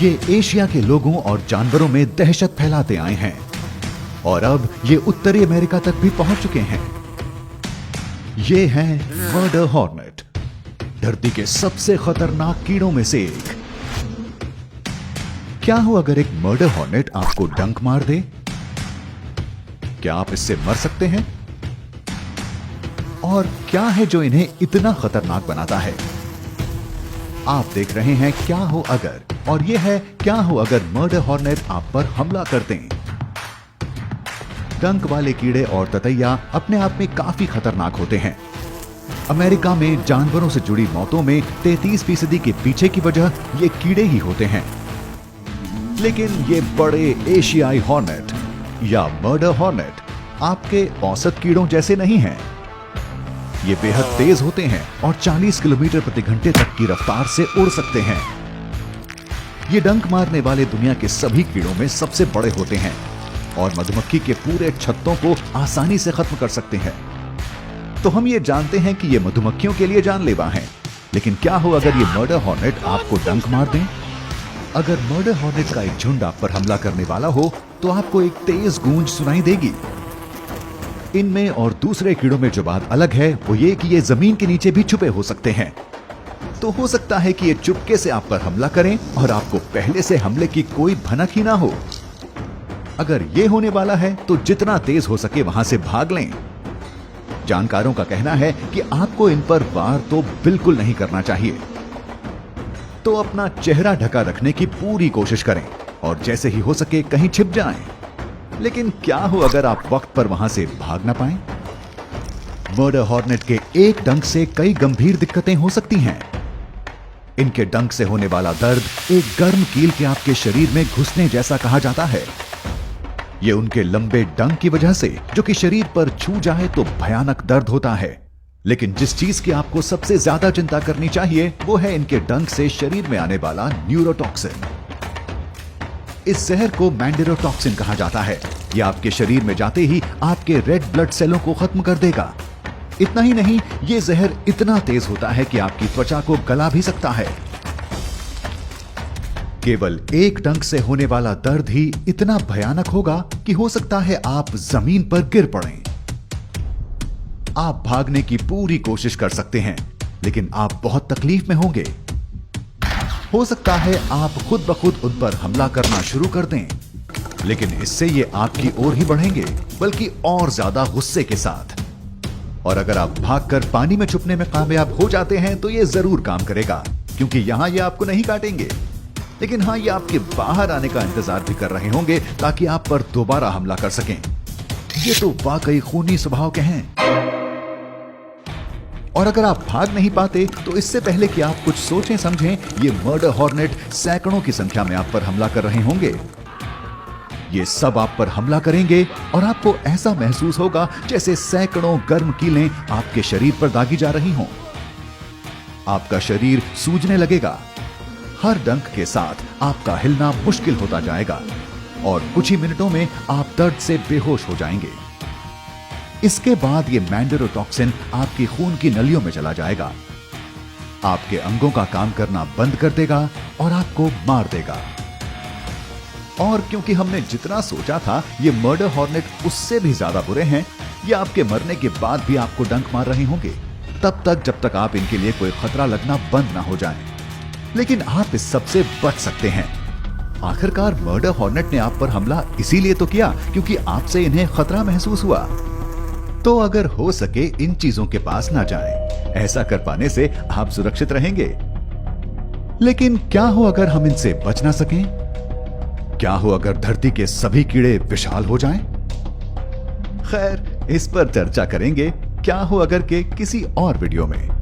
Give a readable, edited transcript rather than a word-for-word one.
ये एशिया के लोगों और जानवरों में दहशत फैलाते आए हैं और अब ये उत्तरी अमेरिका तक भी पहुंच चुके हैं। ये है मर्डर हॉर्नेट, धरती के सबसे खतरनाक कीड़ों में से एक। क्या हो अगर एक मर्डर हॉर्नेट आपको डंक मार दे? क्या आप इससे मर सकते हैं? और क्या है जो इन्हें इतना खतरनाक बनाता है? आप देख रहे हैं क्या हो अगर, और यह है क्या हो अगर मर्डर हॉर्नेट आप पर हमला कर दें। डंक वाले कीड़े और ततैया अपने आप में काफी खतरनाक होते हैं। अमेरिका में जानवरों से जुड़ी मौतों में 33% के पीछे की वजह ये कीड़े ही होते हैं। लेकिन ये बड़े एशियाई हॉर्नेट या मर्डर हॉर्नेट आपके औसत कीड़ों जैसे नहीं हैं। ये बेहद तेज होते हैं और 40 किलोमीटर प्रति घंटे तक की रफ्तार से उड़ सकते हैं। ये डंक मारने वाले दुनिया के सभी कीड़ों में सबसे बड़े होते हैं और मधुमक्खी के पूरे छत्तों को आसानी से खत्म कर सकते हैं। तो हम ये जानते हैं कि ये मधुमक्खियों के लिए जानलेवा हैं, लेकिन क्या हो अगर ये मर्डर हॉर्नेट आपको डंक मार दें? अगर मर्डर हॉर्नेट का एक झुंड आप पर हमला करने वाला हो तो आपको एक तेज गूंज सुनाई देगी। इनमें और दूसरे कीड़ों में जो बात अलग है वो ये कि ये जमीन के नीचे भी छुपे हो सकते हैं। तो हो सकता है कि ये चुपके से आप पर हमला करें और आपको पहले से हमले की कोई भनक ही ना हो। अगर ये होने वाला है तो जितना तेज हो सके वहां से भाग लें। जानकारों का कहना है कि आपको इन पर वार तो बिल्कुल नहीं करना चाहिए। तो अपना चेहरा ढका रखने की पूरी कोशिश करें और जैसे ही हो सके कहीं छिप जाएं। लेकिन क्या हो अगर आप वक्त पर वहां से भाग ना पाएं? मर्डर हॉर्नेट के एक डंक से कई गंभीर दिक्कतें हो सकती हैं। इनके डंक से होने वाला दर्द एक गर्म कील के आपके शरीर में घुसने जैसा कहा जाता है। यह उनके लंबे डंक की वजह से, जो कि शरीर पर छू जाए तो भयानक दर्द होता है। लेकिन जिस चीज की आपको सबसे ज्यादा चिंता करनी चाहिए वो है इनके डंक से शरीर में आने वाला न्यूरोटॉक्सिन। इस जहर को मैंडेरोटॉक्सिन कहा जाता है। यह आपके शरीर में जाते ही आपके रेड ब्लड सेलों को खत्म कर देगा। इतना ही नहीं, यह जहर इतना तेज होता है कि आपकी त्वचा को गला भी सकता है। केवल एक डंक से होने वाला दर्द ही इतना भयानक होगा कि हो सकता है आप जमीन पर गिर पड़ें। आप भागने की पूरी कोशिश कर सकते हैं, लेकिन आप बहुत तकलीफ में होंगे। हो सकता है आप खुद ब खुद उन पर हमला करना शुरू कर दें, लेकिन इससे ये आपकी ओर ही बढ़ेंगे, बल्कि और ज्यादा गुस्से के साथ। और अगर आप भागकर पानी में छुपने में कामयाब हो जाते हैं तो ये जरूर काम करेगा, क्योंकि यहां ये आपको नहीं काटेंगे। लेकिन हाँ, ये आपके बाहर आने का इंतजार भी कर रहे होंगे ताकि आप पर दोबारा हमला कर सकें। ये तो वाकई खूनी स्वभाव के हैं। और अगर आप भाग नहीं पाते तो इससे पहले कि आप कुछ सोचें समझें, ये मर्डर हॉर्नेट सैकड़ों की संख्या में आप पर हमला कर रहे होंगे। ये सब आप पर हमला करेंगे और आपको ऐसा महसूस होगा जैसे सैकड़ों गर्म कीलें आपके शरीर पर दागी जा रही हों। आपका शरीर सूजने लगेगा। हर डंक के साथ आपका हिलना मुश्किल होता जाएगा और कुछ ही मिनटों में आप दर्द से बेहोश हो जाएंगे। इसके बाद ये मैंडेरोटॉक्सिन आपकी खून की नलियों में चला जाएगा, आपके अंगों का काम करना बंद कर देगा और आपको मार देगा। और क्योंकि हमने जितना सोचा था ये मर्डर हॉर्नेट उससे भी ज्यादा बुरे हैं, ये आपके मरने के बाद भी आपको डंक मार रहे होंगे, तब तक जब तक आप इनके लिए कोई खतरा लगना बंद ना हो जाए। लेकिन आप इस सब से बच सकते हैं। आखिरकार मर्डर हॉर्नेट ने आप पर हमला इसीलिए तो किया क्योंकि आपसे इन्हें खतरा महसूस हुआ। तो अगर हो सके इन चीजों के पास ना जाएं। ऐसा कर पाने से आप सुरक्षित रहेंगे। लेकिन क्या हो अगर हम इनसे बच ना सकें? क्या हो अगर धरती के सभी कीड़े विशाल हो जाएं? खैर, इस पर चर्चा करेंगे क्या हो अगर के किसी और वीडियो में।